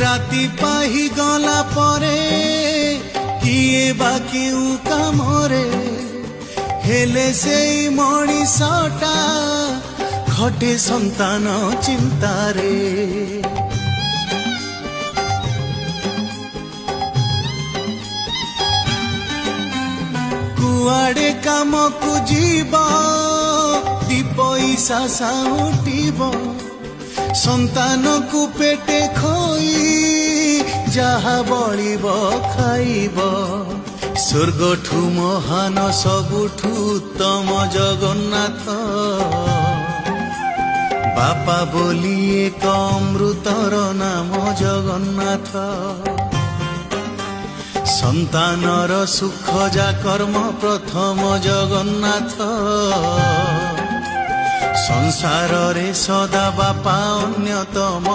राति पाही गला परे किए बा केउ कामरे हेले सेई मणिषटा घटे संतान चिंतारे कुआड़े काम को जीव दी पैसा साउटिब संतान को पेटे खोई जहा बलिब खाइब स्वर्गठू महान सबुठू उत्तम जगन्नाथ बापा बोली एक अमृतर नाम जगन्नाथ संतानर सुख जा कर्म प्रथम जगन्नाथ संसार रे सदा बापा अन्यतम।